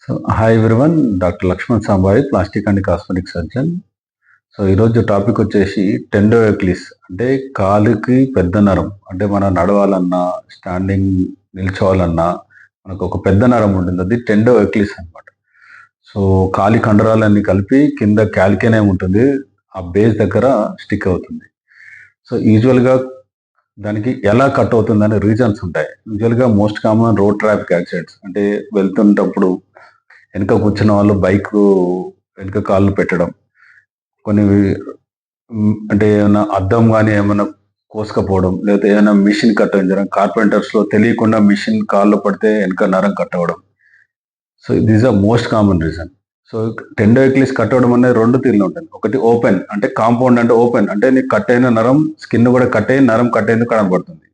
So hi everyone, doctor Lakshman Sambai, plastic and cosmetic surgeon. So ఈరోజు topic వచ్చేసి tendo Achilles, అంటే కాలుకి పెద్ద నరం. అంటే మనం నడవాలన్నా, స్టాండింగ్ నిల్చోవాలన్నా మనకు ఒక పెద్ద నరం ఉంటుంది, అది టెండోఎక్లిస్ అనమాట. సో కాలి కండరాలన్నీ కలిపి కింద క్యాల్కేనియం ఉంటుంది, ఆ బేస్ దగ్గర స్టిక్ అవుతుంది. సో యూజువల్గా దానికి ఎలా కట్ అవుతుందనే రీజన్స్ ఉంటాయి. యూజువల్గా most common road traffic accidents, అంటే వెళ్తున్నప్పుడు వెనక కూర్చున్న వాళ్ళు బైక్ వెనక కాళ్ళు పెట్టడం, కొన్ని అంటే ఏమైనా అద్దం కానీ ఏమైనా కోసుకపోవడం, లేకపోతే ఏమైనా మిషన్ కట్ అవ్వడం, కార్పెంటర్స్లో తెలియకుండా మిషన్ కాళ్ళు పడితే వెనక నరం కట్ అవ్వడం. So this are most common reason. So tendo Achilles cut అవ్వడం అనేది రెండు తీరులో ఉంటుంది. ఒకటి ఓపెన్, అంటే కాంపౌండ్, అంటే ఓపెన్ అంటే నీకు కట్ అయిన నరం, స్కిన్ కూడా కట్ అయ్యి నరం కట్ అయింది కనబడుతుంది.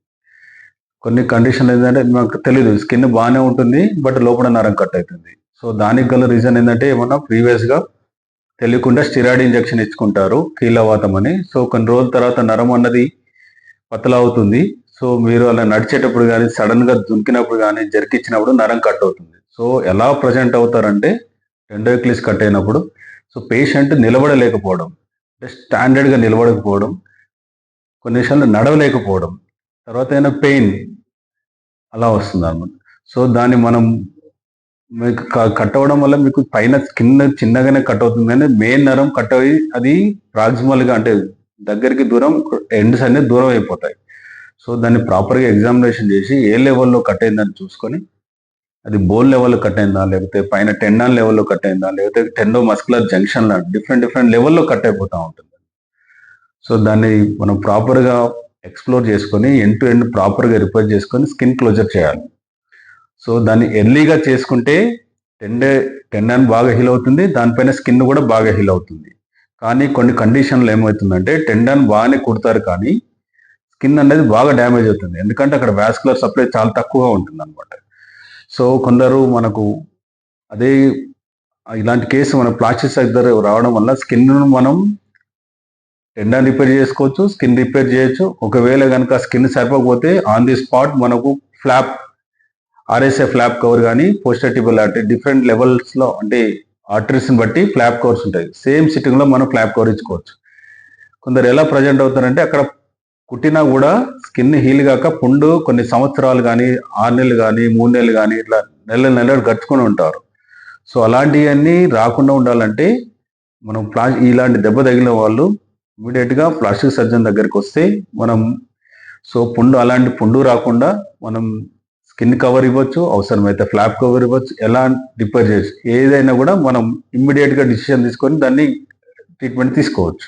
కొన్ని కండిషన్ ఏంటంటే మాకు తెలియదు, స్కిన్ బాగానే ఉంటుంది బట్ లోపల నరం కట్ అవుతుంది. సో దానికి గల రీజన్ ఏంటంటే ఏమన్నా ప్రీవియస్గా తెలియకుండా స్టిరాయిడ్ ఇంజెక్షన్ ఇచ్చుకుంటారు, కీలవాతం అని. సో కొన్ని రోజుల తర్వాత నరం అన్నది పతలా అవుతుంది. సో మీరు అలా నడిచేటప్పుడు కానీ, సడన్గా దుంకినప్పుడు కానీ, జరికిచ్చినప్పుడు నరం కట్ అవుతుంది. సో ఎలా ప్రజెంట్ అవుతారంటే టెండోఎక్లిస్ కట్ అయినప్పుడు, సో పేషెంట్ నిలబడలేకపోవడం, అంటే స్టాండర్డ్గా నిలబడకపోవడం, కొన్ని విషయాల్లో నడవలేకపోవడం, తర్వాత అయినా పెయిన్ అలా వస్తుంది అనమాట. సో దాన్ని మనం మీకు కట్ అవ్వడం వల్ల మీకు పైన స్కిన్ చిన్నగానే కట్ అవుతుంది, కానీ మెయిన్ నరం కట్ అయ్యి అది ప్రాక్సిమల్గా, అంటే దగ్గరికి దూరం, ఎండ్స్ అనేది దూరం అయిపోతాయి. సో దాన్ని ప్రాపర్గా ఎగ్జామినేషన్ చేసి ఏ లెవెల్లో కట్ అయిందని చూసుకొని, అది బోన్ లెవెల్లో కట్ అయిందా, లేకపోతే పైన టెండాన్ లెవెల్లో కట్ అయిందా, లేకపోతే టెండో మస్కులర్ జంక్షన్లో డిఫరెంట్ లెవెల్లో కట్ అయిపోతూ ఉంటుంది. సో దాన్ని మనం ప్రాపర్గా ఎక్స్ప్లోర్ చేసుకొని ఎండ్ టు ఎండ్ ప్రాపర్గా రిపేర్ చేసుకొని స్కిన్ క్లోజర్ చేయాలి. సో దాన్ని ఎర్లీగా చేసుకుంటే టెండన్ బాగా హీల్ అవుతుంది, దానిపైన స్కిన్ కూడా బాగా హీల్ అవుతుంది. కానీ కొన్ని కండిషన్లు ఏమవుతుందంటే టెండన్ బాగానే కుడతారు కానీ స్కిన్ అనేది బాగా డ్యామేజ్ అవుతుంది, ఎందుకంటే అక్కడ వాస్కులర్ సప్లై చాలా తక్కువగా ఉంటుంది అనమాట. సో కొందరు మనకు అదే ఇలాంటి కేసు మన ప్లాస్టిక్ సర్జరీ రావడం వల్ల స్కిన్ మనం టెండన్ రిపేర్ చేసుకోవచ్చు, స్కిన్ రిపేర్ చేయొచ్చు. ఒకవేళ కనుక స్కిన్ సరిపోకపోతే ఆన్ ది స్పాట్ మనకు ఫ్లాప్, ఆర్ఎస్ఏ ఫ్లాప్ కవర్ కానీ, పోస్టర్టిబుల్ అంటే డిఫరెంట్ లెవెల్స్లో, అంటే ఆర్టరీస్ని బట్టి ఫ్లాప్ కవర్స్ ఉంటాయి. సేమ్ సిట్టింగ్లో మనం ఫ్లాప్ కవర్ ఇచ్చుకోవచ్చు. కొందరు ఎలా ప్రజెంట్ అవుతారంటే అక్కడ కుట్టినా కూడా స్కిన్ హీల్ కాక పుండు కొన్ని సంవత్సరాలు కానీ, 6 నెలలు కానీ, 3 నెలలు కానీ, ఇట్లా నెలలు గడుచుకొని ఉంటారు. సో అలాంటివన్నీ రాకుండా ఉండాలంటే మనం ఇలాంటి దెబ్బ తగిలిన వాళ్ళు ఇమీడియట్గా ప్లాస్టిక్ సర్జన్ దగ్గరికి వస్తే మనం, సో అలాంటి పుండు రాకుండా మనం స్కిన్ కవర్ ఇవ్వచ్చు, అవసరమైతే ఫ్లాప్ కవర్ ఇవ్వచ్చు, ఎలా రిపేర్ చేయొచ్చు, ఏదైనా కూడా మనం ఇమ్మీడియట్గా డిసిషన్ తీసుకొని దాన్ని ట్రీట్మెంట్ తీసుకోవచ్చు.